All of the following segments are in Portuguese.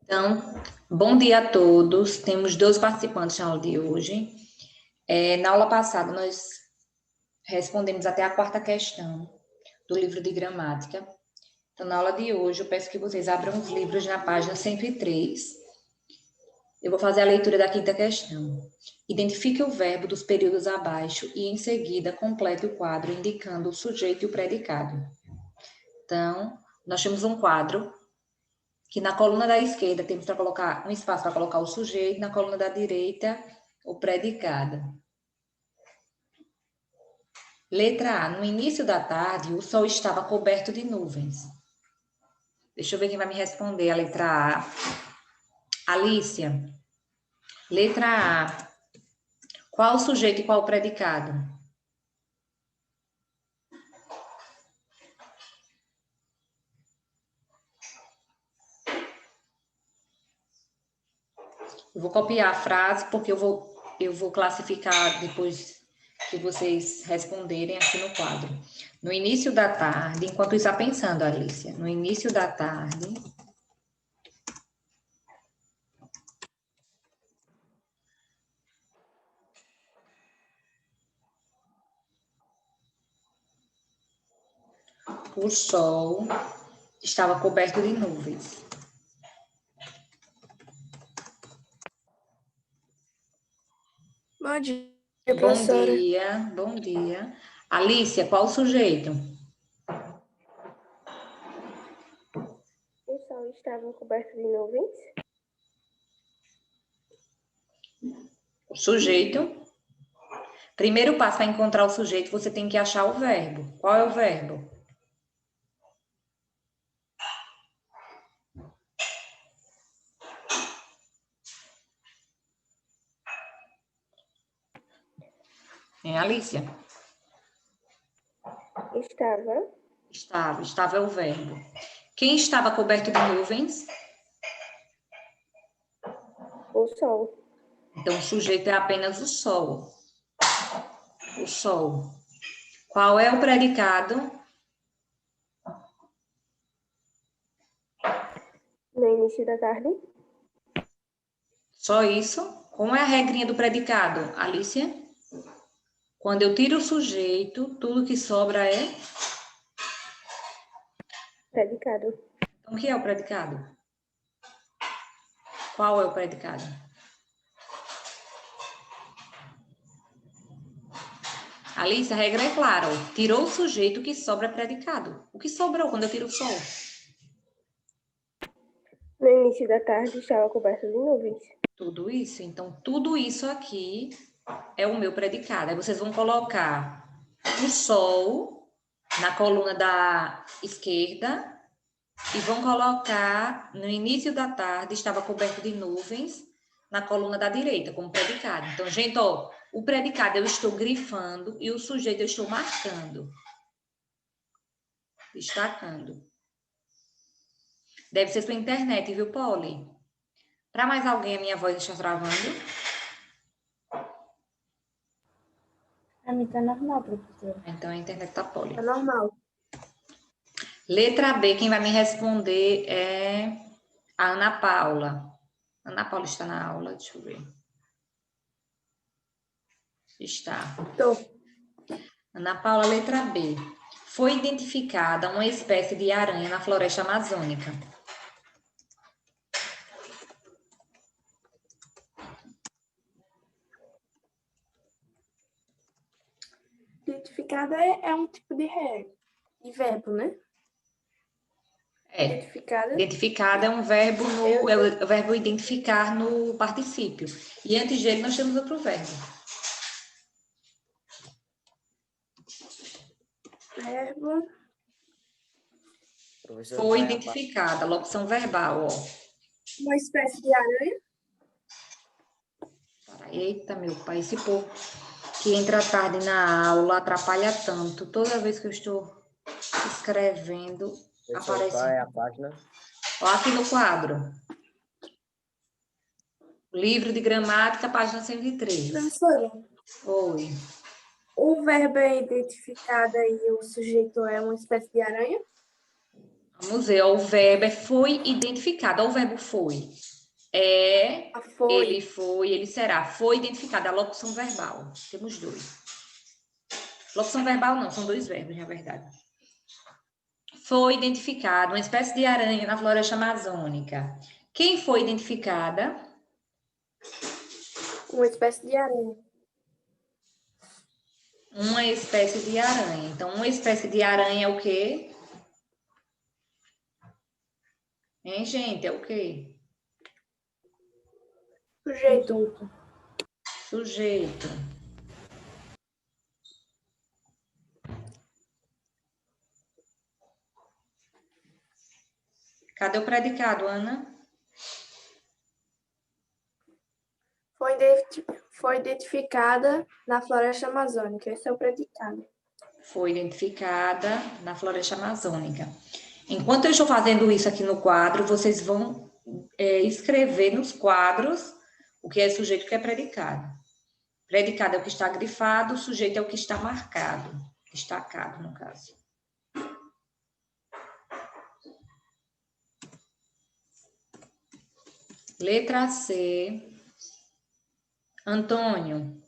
Então, bom dia a todos. Temos 12 participantes na aula de hoje. Na aula passada, nós respondemos até a quarta questão do livro de gramática. Então, na aula de hoje, eu peço que vocês abram os livros na página 103. Eu vou fazer a leitura da quinta questão. Identifique o verbo dos períodos abaixo e, em seguida, complete o quadro indicando o sujeito e o predicado. Então, nós temos um quadro que na coluna da esquerda temos para colocar um espaço para colocar o sujeito, na coluna da direita, o predicado. Letra A. No início da tarde, o sol estava coberto de nuvens. Deixa eu ver quem vai me responder a letra A. Alícia. Letra A. Qual o sujeito e qual o predicado? Eu vou copiar a frase porque eu vou classificar depois que vocês responderem aqui no quadro. No início da tarde, enquanto está pensando, Alicia, no início da tarde, o sol estava coberto de nuvens. Bom dia, professora. Bom dia. Alícia, qual o sujeito? O sol estava coberto de nuvens. O sujeito. Primeiro passo para encontrar o sujeito, você tem que achar o verbo. Qual é o verbo? Alícia? Estava é o verbo. Quem estava coberto de nuvens? O sol. Então, o sujeito é apenas o sol. O sol. Qual é o predicado? No início da tarde. Só isso? Como é a regrinha do predicado, Alícia? Quando eu tiro o sujeito, tudo que sobra é? Predicado. Então, o que é o predicado? Qual é o predicado? Alice, a regra é clara. Tirou o sujeito, o que sobra é predicado. O que sobrou quando eu tiro o sol? No início da tarde estava coberto de nuvens. Tudo isso. Então, tudo isso aqui é o meu predicado. Aí vocês vão colocar o sol na coluna da esquerda e vão colocar no início da tarde estava coberto de nuvens na coluna da direita como predicado. Então, gente, ó, o predicado eu estou grifando e o sujeito eu estou marcando. Destacando. Deve ser sua internet, viu, Polly? Para mais alguém, a minha voz está travando? A mim tá normal, professora. Então, a internet tá Polly. Tá normal. Letra B, quem vai me responder é a Ana Paula. Ana Paula está na aula, deixa eu ver. Está. Tô. Ana Paula, letra B. Foi identificada uma espécie de aranha na floresta amazônica. Identificada é um tipo de verbo, né? Identificada é um verbo é o verbo identificar no particípio. E antes dele nós temos outro verbo. Verbo. Foi identificada, locução verbal, ó. Uma espécie de aranha. Eita, meu pai, esse povo que entra tarde na aula atrapalha tanto. Toda vez que eu estou escrevendo, aparece. Qual é a página? Ó, aqui no quadro. Livro de gramática, página 103. Professora. Oi. O verbo é identificada e o sujeito é uma espécie de aranha? Vamos ver, ó, o verbo é foi identificado. Ó, o verbo foi. Foi. Ele foi, ele será. Foi identificado. A locução verbal. Temos dois. Locução verbal não, são dois verbos, na verdade. Foi identificado uma espécie de aranha na floresta amazônica. Quem foi identificada? Uma espécie de aranha. Uma espécie de aranha. Então, uma espécie de aranha é o quê? Hein, gente? É o quê? Sujeito. Sujeito. Cadê o predicado, Ana? Foi identificada na floresta amazônica. Esse é o predicado. Foi identificada na floresta amazônica. Enquanto eu estou fazendo isso aqui no quadro, vocês vão escrever nos quadros o que é sujeito e o que é predicado. Predicado é o que está grifado, sujeito é o que está marcado, destacado, no caso. Letra C. Antônio.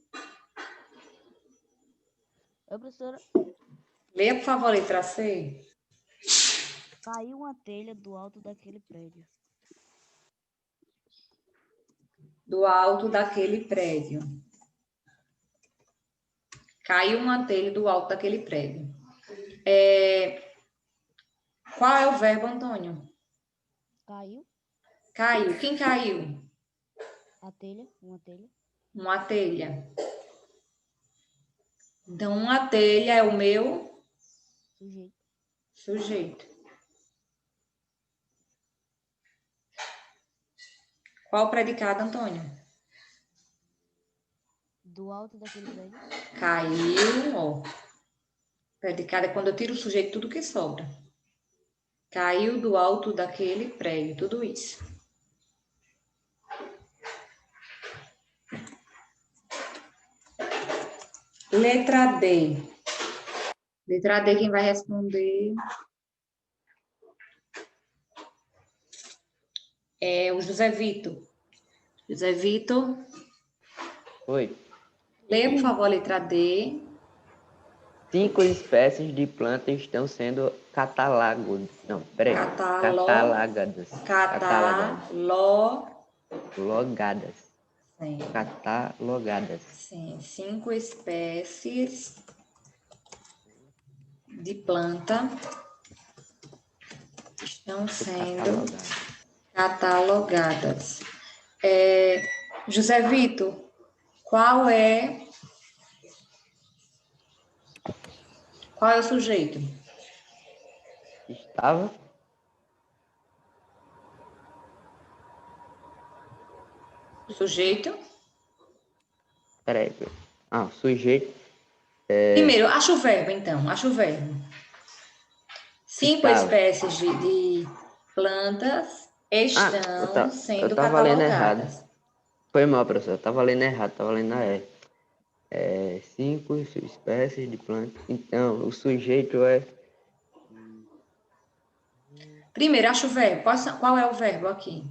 Oi, professora. Leia, por favor, a letra C. Caiu uma telha do alto daquele prédio. Do alto daquele prédio. Caiu uma telha do alto daquele prédio. Qual é o verbo, Antônio? Caiu Caiu. Quem caiu? a telha, uma telha. Uma telha. Então, uma telha é o meu Sujeito. sujeito. Qual o predicado, Antônio? Do alto daquele prédio. Caiu, ó. Predicado é quando eu tiro o sujeito, tudo que sobra. Caiu do alto daquele prédio, tudo isso. Letra D. Letra D, quem vai responder é o José Vitor. José Vitor, Oi. leia, por favor, a letra D. 5 espécies de plantas estão sendo catalagadas. Não, peraí. Catalagadas. Logadas. Sim. Catalogadas. Sim, 5 espécies de planta estão sendo catalogadas. José Vitor, qual é o sujeito? Estava. Sujeito? Peraí. Ah, sujeito. Primeiro, acha o verbo, então. Acha o verbo. 5 Estava. espécies de plantas estão Eu sendo tava lendo errado. catalogadas. Foi mal, professor. Eu tava lendo errado. Tava lendo na E. 5 espécies de plantas. Então, o sujeito é... Primeiro, acha o verbo. Qual é o verbo aqui?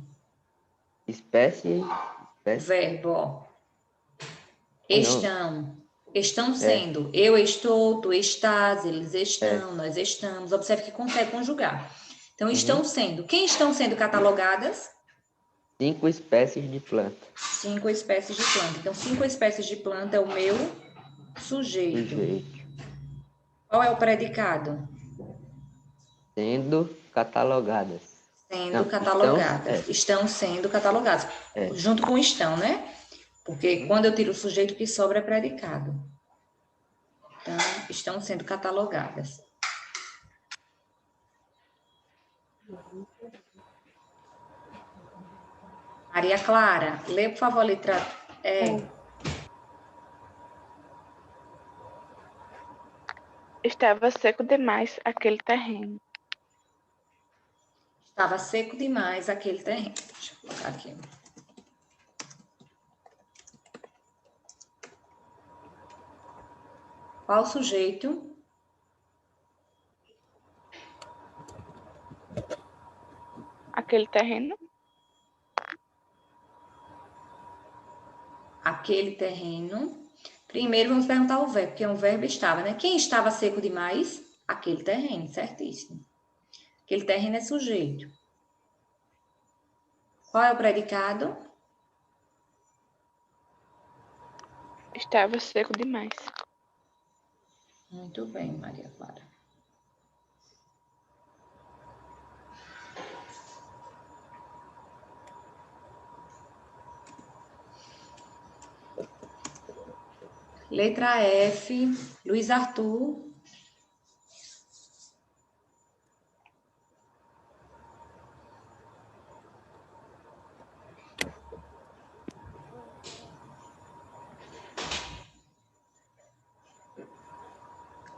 Espécie. O verbo, ó. Estão. Estão sendo. Eu estou, tu estás, eles estão, nós estamos. Observe que consegue conjugar. Então, estão sendo. Quem estão sendo catalogadas? 5 espécies de planta. 5 espécies de planta. Então, 5 espécies de planta é o meu sujeito. Qual é o predicado? Sendo catalogadas. Sendo catalogadas. Estão, Estão sendo catalogadas. Junto com estão, né? Porque quando eu tiro o sujeito, o que sobra é predicado. Então, estão sendo catalogadas. Maria Clara, lê, por favor, a letra E. Estava seco demais aquele terreno. Estava seco demais aquele terreno. Deixa eu colocar aqui. Qual o sujeito? aquele terreno. Aquele terreno. Primeiro vamos perguntar o verbo, porque é um verbo estava, né? Quem estava seco demais? Aquele terreno, certíssimo. Aquele terreno é sujeito. Qual é o predicado? Estava seco demais. Muito bem, Maria Clara. Letra F, Luiz Arthur.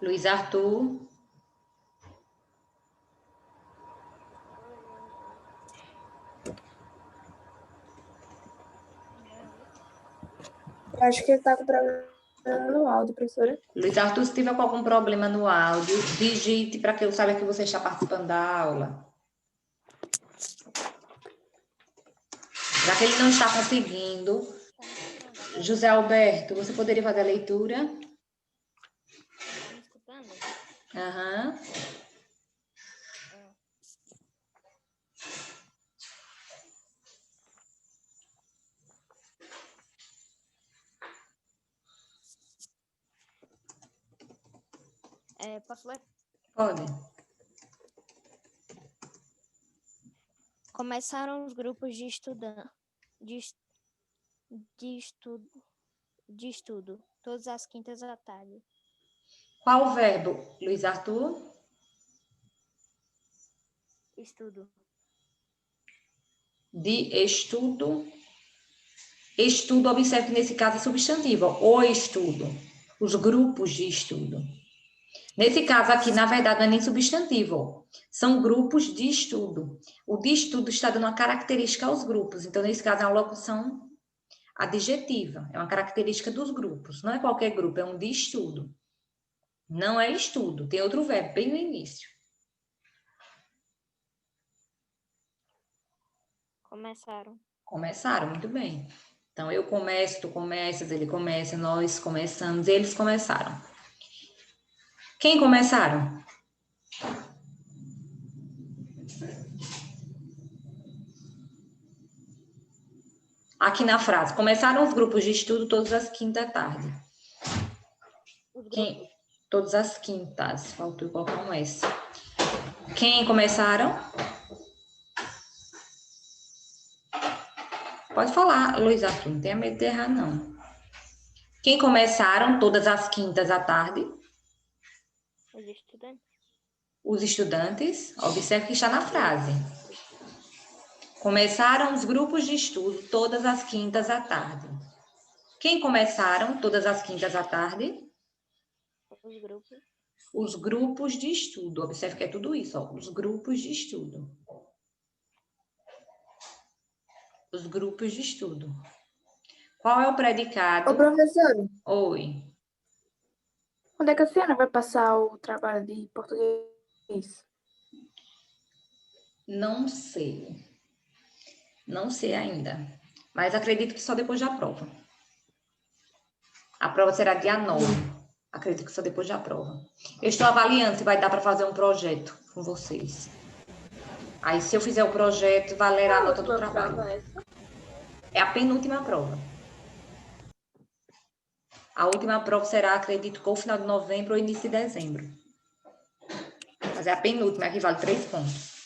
Luiz Arthur. Eu acho que ele tá com problema no áudio, professora. Luiz Arthur, se tiver com algum problema no áudio, digite para que eu saiba que você está participando da aula. Já que ele não está conseguindo, José Alberto, você poderia fazer a leitura? Tá me escutando? Aham. Posso ler? Pode. Começaram os grupos de estudo, todas as quintas à tarde. Qual o verbo, Luiz Arthur? Estudo. De estudo. Estudo, observe que nesse caso é substantivo, o estudo. Os grupos de estudo. Nesse caso aqui, na verdade, não é nem substantivo. São grupos de estudo. O de estudo está dando uma característica aos grupos. Então, nesse caso, é uma locução adjetiva. É uma característica dos grupos. Não é qualquer grupo, é um de estudo. Não é estudo. Tem outro verbo bem no início. Começaram. Começaram, muito bem. Então, eu começo, tu começas, ele começa, nós começamos, eles começaram. Quem começaram? Aqui na frase, começaram os grupos de estudo todas as quintas à tarde. Quem? Todas as quintas, faltou colocar um S. Quem começaram? Pode falar, Luiz Arthur, não tenha medo de errar, não. Quem começaram todas as quintas à tarde? Os estudantes. Os estudantes. Observe que está na frase. Começaram os grupos de estudo todas as quintas à tarde. Quem começaram todas as quintas à tarde? Os grupos. Os grupos de estudo. Observe que é tudo isso, ó, os grupos de estudo. Os grupos de estudo. Qual é o predicado? Ô, professora, Oi. quando é que a senhora vai passar o trabalho de português? Não sei. Não sei ainda. Mas acredito que só depois da prova. A prova será dia 9. Acredito que só depois da prova. Eu estou avaliando se vai dar para fazer um projeto com vocês. Aí, se eu fizer o projeto, valerá a nota do trabalho. É a penúltima prova. A última prova será, acredito, com o final de novembro ou início de dezembro. Mas é a penúltima, que vale 3 pontos.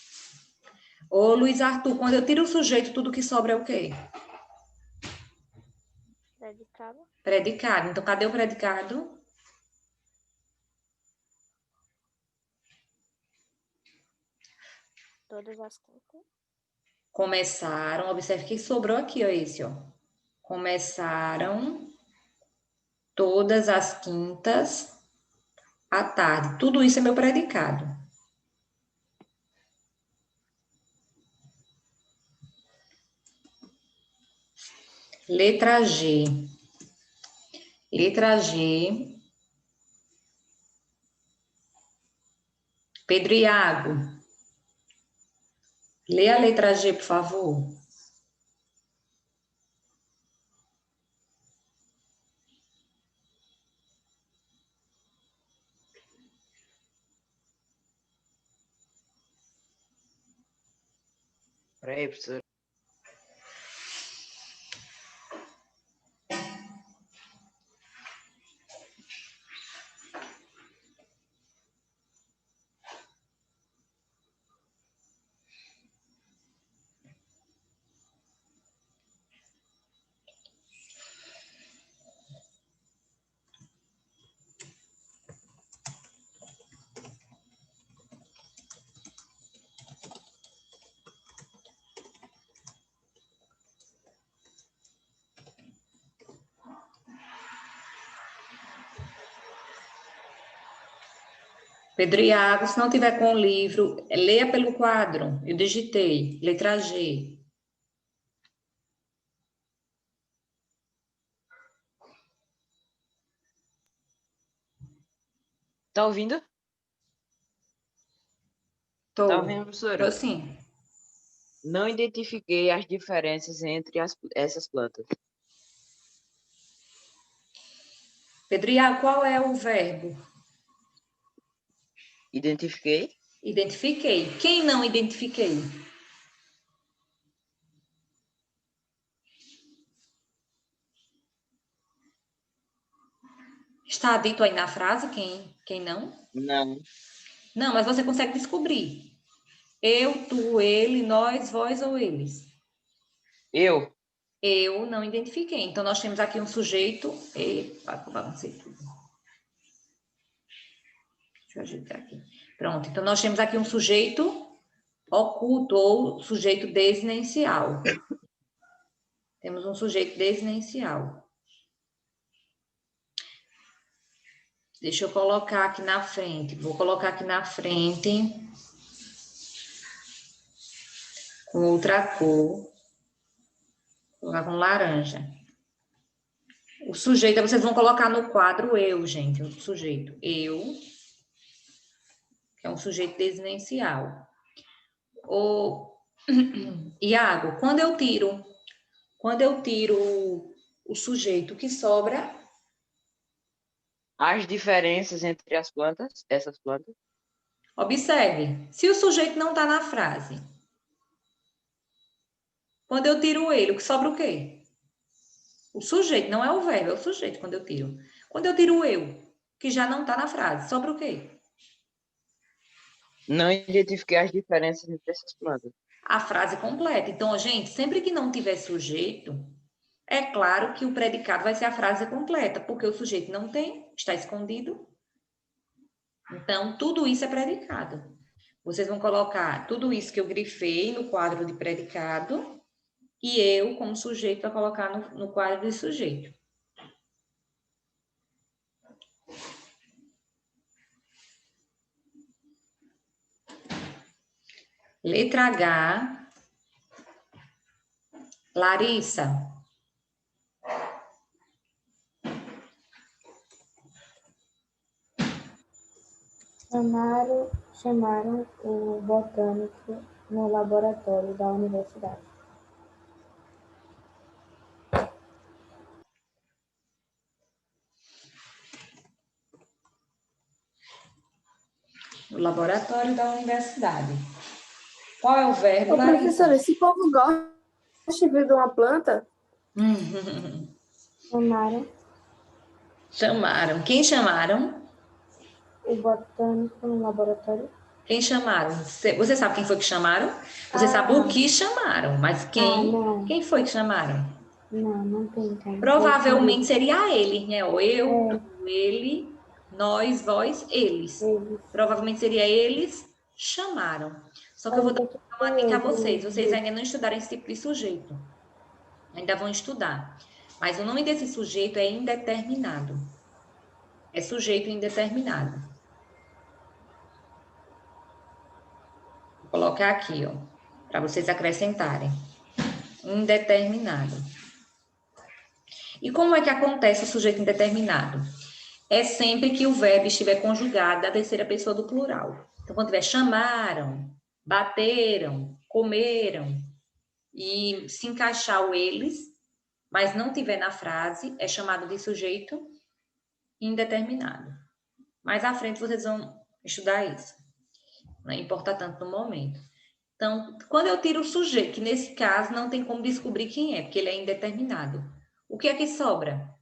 Ô, Luiz Arthur, quando eu tiro o sujeito, tudo que sobra é o quê? Predicado. Predicado. Então, cadê o predicado? Todas as quintas. Começaram, observe que sobrou aqui, ó, esse, ó. Começaram todas as quintas à tarde. Tudo isso é meu predicado. Letra G. Letra G. Pedro Iago. Lê a letra G, por favor. Peraí, professor. Pedro Iago, se não tiver com o livro, leia pelo quadro. Eu digitei, letra G. Tá ouvindo? Tô. Tá ouvindo, professora? Tô sim. Não identifiquei as diferenças entre essas plantas. Pedro Iago, qual é o verbo? Identifiquei? Identifiquei. Quem não identifiquei? Está dito aí na frase quem não? Não. Não, mas você consegue descobrir. Eu, tu, ele, nós, vós ou eles. Eu? Eu não identifiquei. Então, nós temos aqui um sujeito. Epa, balancei tudo. Deixa eu ajeitar aqui. Pronto. Então, nós temos aqui um sujeito oculto ou sujeito desinencial. Temos um sujeito desinencial. Deixa eu colocar aqui na frente. Vou colocar aqui na frente com outra cor. Vou colocar com laranja. O sujeito, vocês vão colocar no quadro eu, gente. O sujeito eu, que é um sujeito desinencial. Iago, quando eu tiro o sujeito, o que sobra? As diferenças entre as plantas, essas plantas. Observe, se o sujeito não está na frase, quando eu tiro ele, o que sobra o quê? O sujeito, não é o verbo, é o sujeito quando eu tiro. Quando eu tiro o eu, que já não está na frase, sobra o quê? Não identifiquei as diferenças entre essas plantas. A frase completa. Então, gente, sempre que não tiver sujeito, é claro que o predicado vai ser a frase completa, porque o sujeito não tem, está escondido. Então, tudo isso é predicado. Vocês vão colocar tudo isso que eu grifei no quadro de predicado e eu, como sujeito, vai colocar no quadro de sujeito. Letra H. Larissa. Chamaram o botânico no laboratório da universidade. No laboratório da universidade. Qual é o verbo, Ô, Larissa? professora, esse povo gosta de ver de uma planta? Chamaram Quem chamaram? o botânico no laboratório. Quem chamaram? Você sabe quem foi que chamaram? Você sabe o que chamaram, mas não. quem foi que chamaram? Não tem como. Provavelmente seria ele, né? Ou eu, tu, ele, nós, vós, eles. Provavelmente seria eles chamaram. Só que eu vou dar uma dica a vocês. Vocês ainda não estudaram esse tipo de sujeito. Ainda vão estudar. Mas o nome desse sujeito é indeterminado. É sujeito indeterminado. Vou colocar aqui, ó, para vocês acrescentarem. Indeterminado. E como é que acontece o sujeito indeterminado? É sempre que o verbo estiver conjugado da terceira pessoa do plural. Então, quando tiver chamaram, bateram, comeram, e se encaixar o eles, mas não tiver na frase, é chamado de sujeito indeterminado. Mais à frente vocês vão estudar isso. Não importa tanto no momento. Então, quando eu tiro o sujeito, que nesse caso não tem como descobrir quem é, porque ele é indeterminado. O que é que sobra?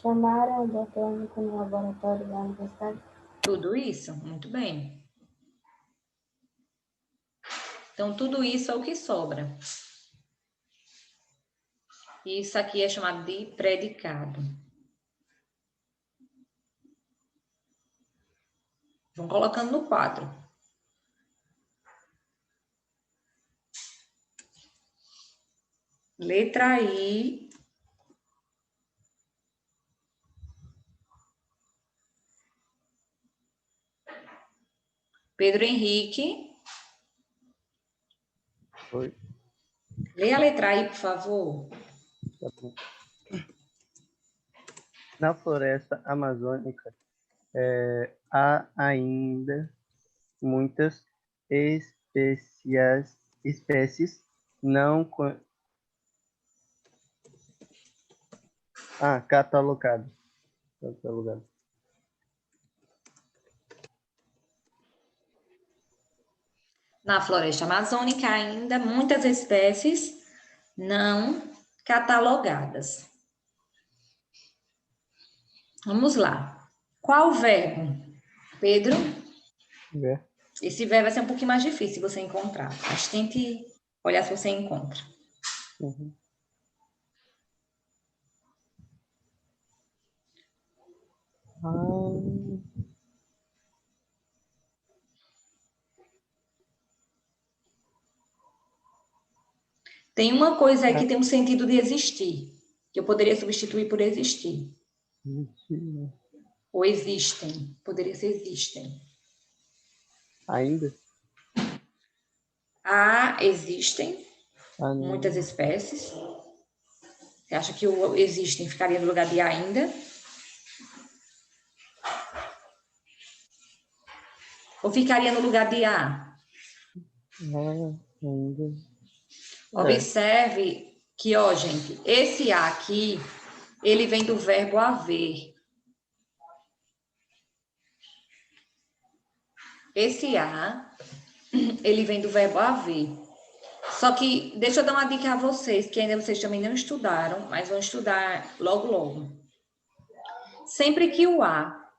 Chamaram o botânico no laboratório da universidade? Tudo isso, muito bem. Então, tudo isso é o que sobra. Isso aqui é chamado de predicado. Vão colocando no quadro. Letra I. Pedro Henrique. Oi. Leia a letra I, por favor. Tá bom. Na floresta amazônica há ainda muitas espécies não catalogadas. Na floresta amazônica, há ainda muitas espécies não catalogadas. Vamos lá. Qual verbo? Pedro? É. Esse verbo vai ser um pouquinho mais difícil você encontrar, mas tente olhar se você encontra. Uhum. Tem uma coisa aí que tem um sentido de existir, que eu poderia substituir por existir. Ou existem. Poderia ser existem. Ainda? Existem muitas espécies. Você acha que o existem ficaria no lugar de ainda? Ou ficaria no lugar de há? Ainda. Observe que, ó, gente, esse há aqui, ele vem do verbo haver. Esse há, ele vem do verbo haver. Só que, deixa eu dar uma dica a vocês, que ainda vocês também não estudaram, mas vão estudar logo, logo. Sempre que o há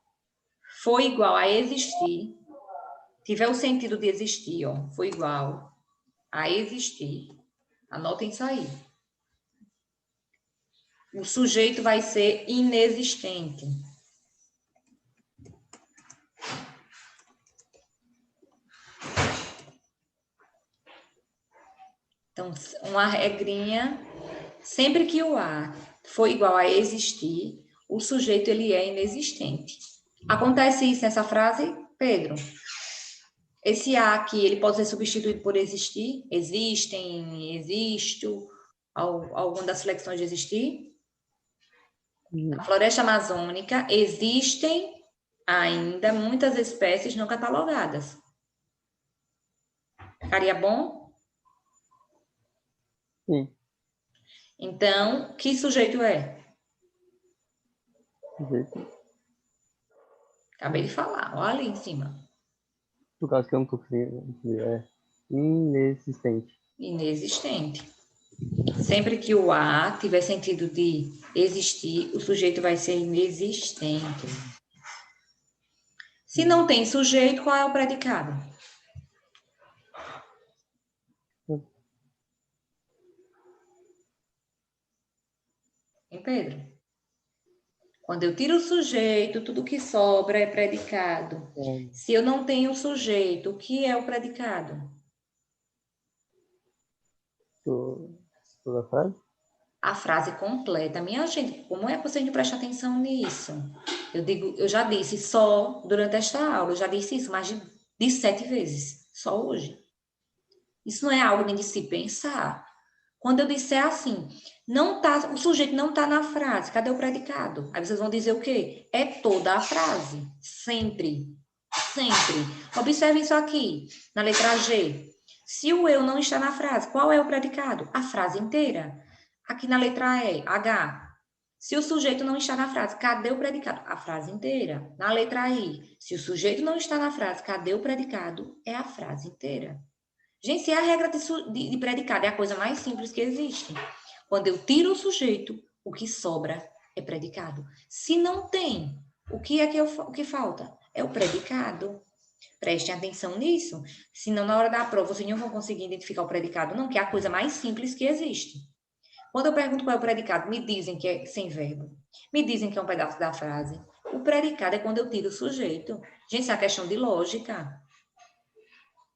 for igual a existir, tiver o sentido de existir, ó, for igual a existir, anotem isso aí. O sujeito vai ser inexistente. Então, uma regrinha, sempre que o A for igual a existir, o sujeito ele é inexistente. Acontece isso nessa frase, Pedro? Esse A aqui, ele pode ser substituído por existir? Existem, existo, alguma das flexões de existir? Na floresta amazônica existem ainda muitas espécies não catalogadas. Ficaria bom? Sim. Então, que sujeito é? Sujeito. Acabei de falar, olha ali em cima. Por causa que eu não tô é inexistente. Inexistente. Sempre que o A tiver sentido de existir, o sujeito vai ser inexistente. Se não tem sujeito, qual é o predicado? Hein, Pedro? Quando eu tiro o sujeito, tudo que sobra é predicado. Se eu não tenho sujeito, o que é o predicado? Toda a frase? A frase completa. Minha gente, como é que vocês não prestam atenção nisso? Eu já disse só durante esta aula, eu já disse isso mais de 7 vezes, só hoje. Isso não é algo nem de se pensar. Quando eu disser assim, não tá, o sujeito não está na frase, cadê o predicado? Aí vocês vão dizer o quê? É toda a frase. Sempre. Sempre. Observem isso aqui, na letra G. Se o eu não está na frase, qual é o predicado? A frase inteira. Aqui na letra E, H. Se o sujeito não está na frase, cadê o predicado? A frase inteira. Na letra I, se o sujeito não está na frase, cadê o predicado? É a frase inteira. Gente, se a regra de predicado é a coisa mais simples que existe. Quando eu tiro o sujeito, o que sobra é predicado. Se não tem, o que falta? É o predicado. Prestem atenção nisso. Senão, na hora da prova, vocês não vão conseguir identificar o predicado, não, que é a coisa mais simples que existe. Quando eu pergunto qual é o predicado, me dizem que é sem verbo. Me dizem que é um pedaço da frase. O predicado é quando eu tiro o sujeito. Gente, isso é uma questão de lógica.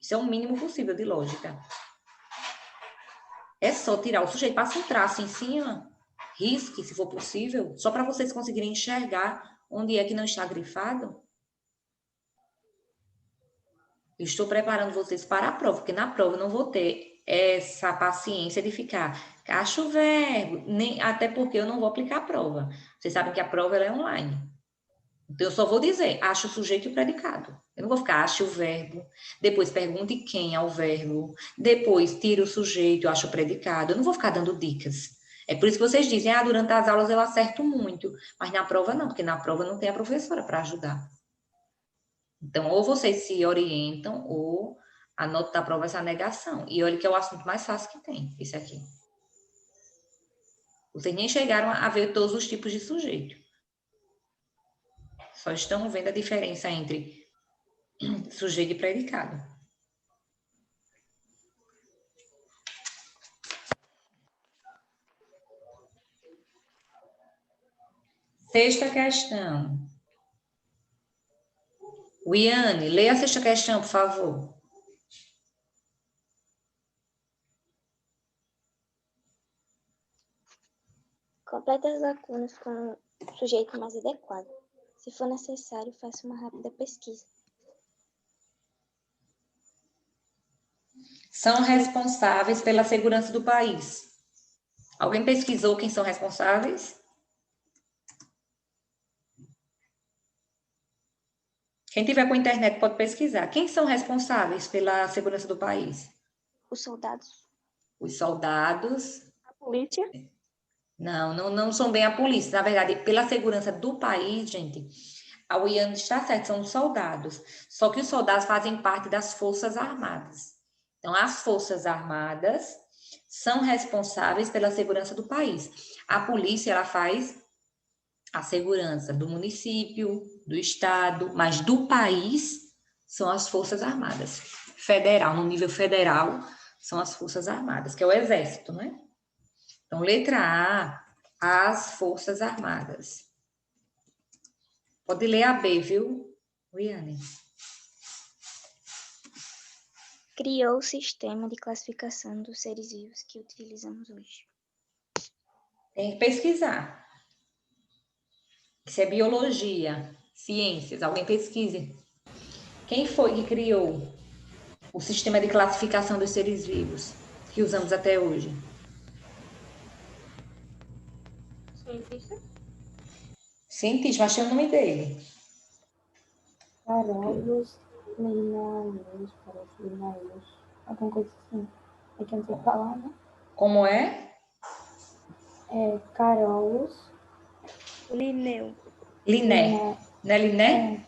Isso é o mínimo possível de lógica. É só tirar o sujeito, passa um traço em cima, risque, se for possível, só para vocês conseguirem enxergar onde é que não está grifado. Eu estou preparando vocês para a prova, porque na prova eu não vou ter essa paciência de ficar, acha o verbo, nem, até porque eu não vou aplicar a prova. Vocês sabem que a prova ela é online. Então, eu só vou dizer, acha o sujeito e o predicado. Eu não vou ficar, acha o verbo, depois pergunte quem é o verbo, depois tira o sujeito, acha o predicado. Eu não vou ficar dando dicas. É por isso que vocês dizem, durante as aulas eu acerto muito, mas na prova não, porque na prova não tem a professora para ajudar. Então, ou vocês se orientam, ou a nota da prova é essa negação. E olha que é o assunto mais fácil que tem, esse aqui. Vocês nem chegaram a ver todos os tipos de sujeito. Só estão vendo a diferença entre sujeito e predicado. Sexta questão. Wiane, leia a sexta questão, por favor. Complete as lacunas com o sujeito mais adequado. Se for necessário, faça uma rápida pesquisa. São responsáveis pela segurança do país. Alguém pesquisou quem são responsáveis? Quem tiver com a internet pode pesquisar. Quem são responsáveis pela segurança do país? Os soldados. Os soldados. A polícia? Não são bem a polícia. Na verdade, pela segurança do país, gente, a Wiane está certa, são os soldados. Só que os soldados fazem parte das Forças Armadas. Então, as Forças Armadas são responsáveis pela segurança do país. A polícia, ela faz a segurança do município, do estado, mas do país são as Forças Armadas. Federal, no nível federal, são as Forças Armadas, que é o Exército, né? Então, letra A, as Forças Armadas. Pode ler a B, viu, Wiane? Criou o sistema de classificação dos seres vivos que utilizamos hoje. Tem que pesquisar. Isso é biologia, ciências. Alguém pesquise. Quem foi que criou o sistema de classificação dos seres vivos que usamos até hoje? Cientista? Cientista, mas tem o nome dele. Carolus Linnaeus, parece Linnaeus. Alguma coisa assim. É que eu não sei falar, né? Como é? É Carolus Linneu. Linné. Não é Linné?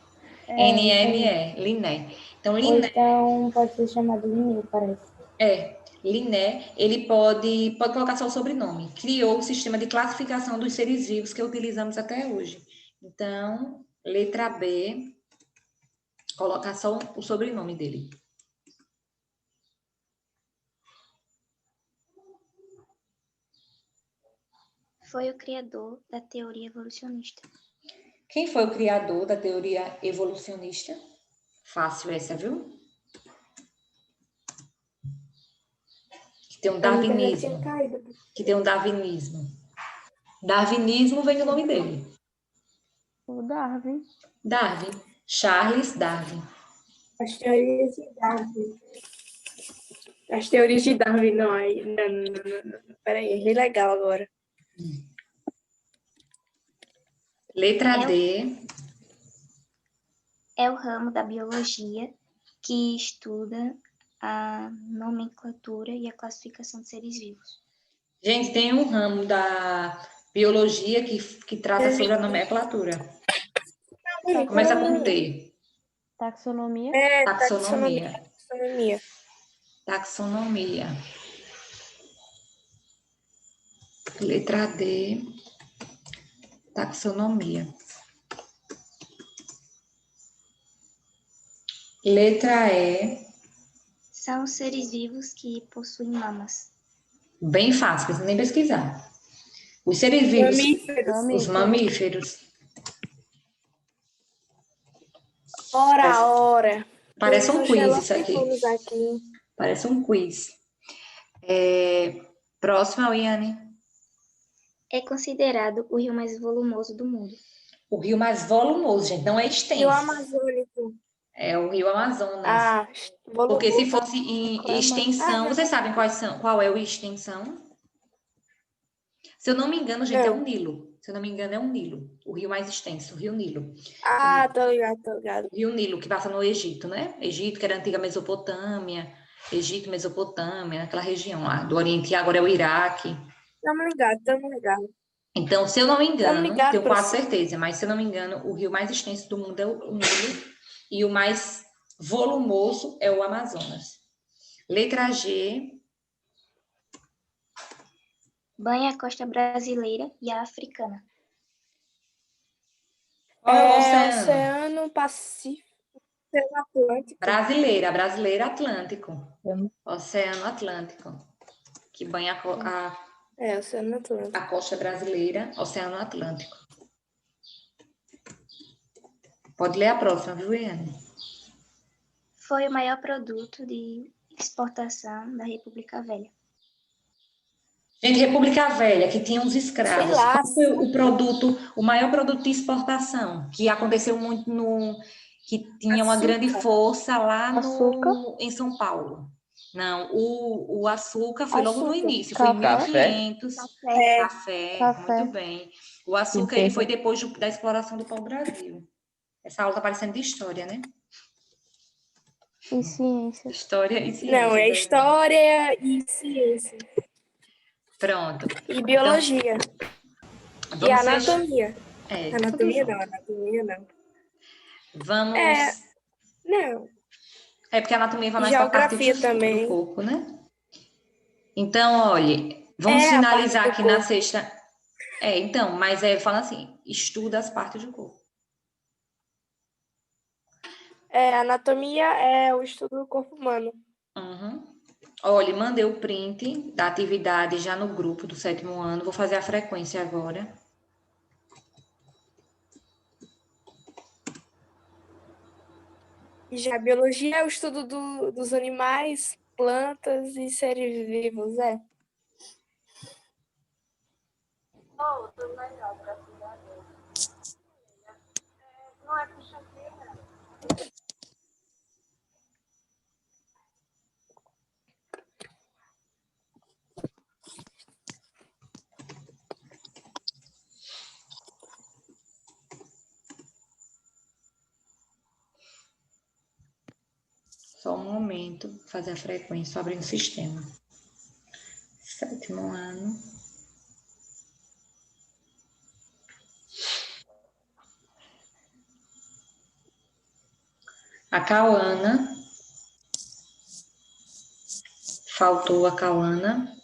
N-M-E, Linné. Então, Ou Linné, então pode ser chamado Linneu, parece. Linné, ele pode colocar só o sobrenome. Criou o sistema de classificação dos seres vivos que utilizamos até hoje. Então, letra B, colocar só o sobrenome dele. Foi o criador da teoria evolucionista. Quem foi o criador da teoria evolucionista? Fácil essa, viu? Que tem um darwinismo. Que tem um darwinismo. Darwinismo vem do nome dele. O Darwin. Darwin. Charles Darwin. As teorias de Darwin. As teorias de Darwin, não. Aí, não. Peraí, é bem legal agora. Letra D. É o ramo da biologia que estuda a nomenclatura e a classificação de seres vivos. Gente, tem um ramo da biologia que trata sobre a nomenclatura. Começa com T. Taxonomia? Taxonomia. Taxonomia. Taxonomia. Letra D. Taxonomia. Letra E. São os seres vivos que possuem mamas. Bem fácil, precisa nem pesquisar. Os seres vivos, os mamíferos. Ora. Parece um Temos quiz Sherlock isso aqui. Holmes aqui. Parece um quiz. Próxima, Iane. É considerado o rio mais volumoso do mundo. O rio mais volumoso, gente, não é extenso. Rio Amazônico. É o rio Amazonas. Porque se fosse em extensão, vocês sabem qual é o extensão? Se eu não me engano, gente, é o Nilo. Se eu não me engano, é o Nilo. O rio mais extenso, o rio Nilo. Tô ligado. O rio Nilo, que passa no Egito, né? Egito, que era a antiga Mesopotâmia. Egito, Mesopotâmia, aquela região lá do Oriente, e agora é o Iraque. Tamo ligado. Então, se eu não me engano, ligado, tenho quase professor. certeza, mas se eu não me engano, o rio mais extenso do mundo é o Nilo e o mais volumoso é o Amazonas. Letra G. Banha a costa brasileira e a africana. Qual é o oceano? Oceano Pacífico. Oceano Atlântico. Brasileira Atlântico. Oceano Atlântico. Que banha Oceano Atlântico. a costa brasileira, Oceano Atlântico. Pode ler a próxima, viu, Iane? Foi o maior produto de exportação da República Velha. Gente, República Velha, que tinha uns escravos. Sei lá. Qual foi o maior produto de exportação? Que aconteceu muito que tinha uma grande força lá em São Paulo. Não, o açúcar foi logo no início, foi em 1500. Café, muito bem. O açúcar ele foi depois da exploração do pau-brasil. Essa aula tá parecendo de história, né? E ciência. História e ciência. Não, é história e ciência. Pronto. E biologia. Então, e anatomia. Anatomia não. Vamos... Não. É porque a anatomia vai mais para a parte do corpo, né? Então, olha, vamos finalizar aqui na sexta. Então, mas fala assim, estuda as partes do corpo. Anatomia é o estudo do corpo humano. Uhum. Olha, mandei o print da atividade já no grupo do 7º ano. Vou fazer a frequência agora. E já a biologia é o estudo dos animais, plantas e seres vivos, tudo legal, graças a Deus. Não é puxa-vida. Só um momento, fazer a frequência, abrindo o sistema. 7º ano. A Cauana. Faltou a Cauana.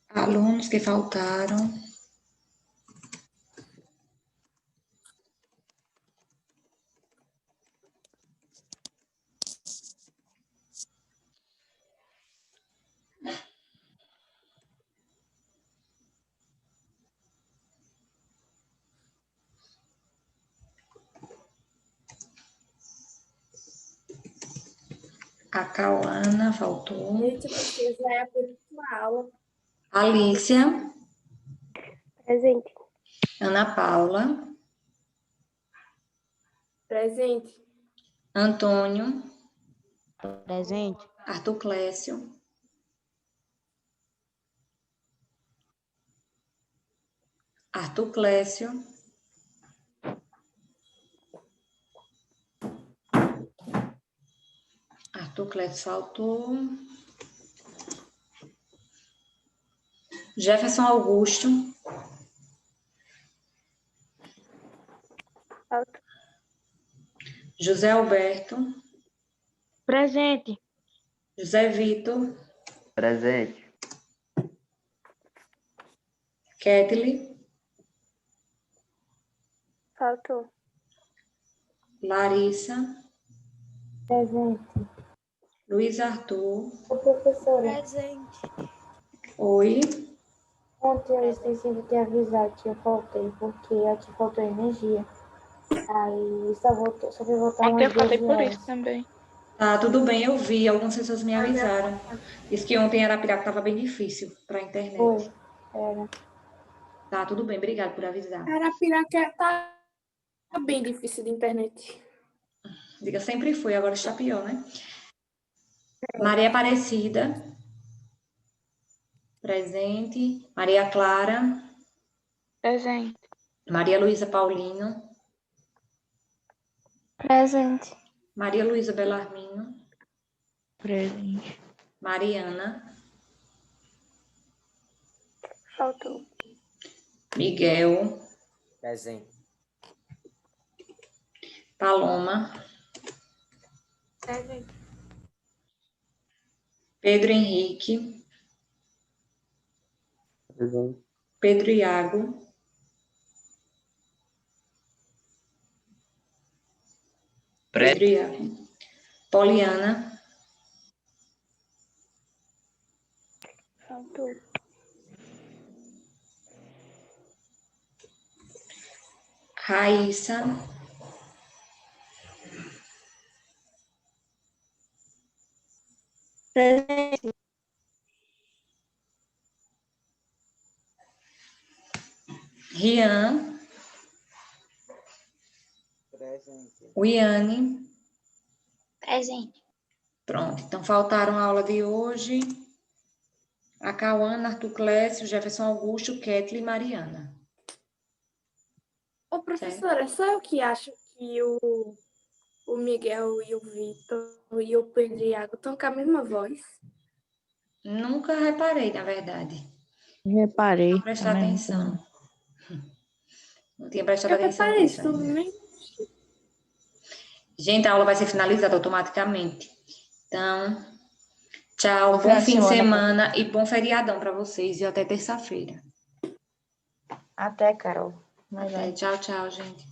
Alunos que faltaram. A Cauana faltou. Gente, já é a última aula. Alícia, Presente. Ana Paula, Presente. Antônio, Presente. Arthur Clécio, Arthur Clécio, Arthur Clécio faltou. Jefferson Augusto, Falta. José Alberto, Presente. José Vitor, Presente. Ketli, Faltou. Larissa, Presente. Luiz Arthur, Ô, professora, Presente. Oi, ontem eu esqueci de te avisar que eu faltei, porque aqui faltou energia. Aí só vai voltar Ontem umas eu falei 12 por horas. isso também. tá tudo bem, eu vi, algumas pessoas me avisaram. Diz que ontem em Arapiraca estava bem difícil para a internet. Foi. Era. Tá tudo bem, obrigado por avisar. Arapiraca tá bem difícil de internet. Diga, sempre foi, agora está pior, né? Maria Aparecida, presente. Maria Clara, Presente. Maria Luísa Paulino, Presente. Maria Luísa Belarmino, Presente. Mariana, Faltou. Miguel, Presente. Paloma, Presente. Pedro Henrique, Presente. Pedro Iago, Pedro Iago, Poliana, Faltou. Raíssa, Presente. Rian, Presente. Wiane. Presente. Pronto, então faltaram a aula de hoje. A Cauana, Arthur Clécio, Jefferson Augusto, Ketli e Mariana. Ô, professora, só eu que acho que o Miguel e o Vitor e o Pedro e Iago estão com a mesma voz. Nunca reparei, na verdade. Reparei. Não prestar também. atenção. Não tinha prestado Eu atenção reparei nisso isso ainda. também. Gente, a aula vai ser finalizada automaticamente. Então, tchau, bom fim de semana e bom feriadão para vocês. E até terça-feira. Até, Carol. Até, tchau, tchau, gente.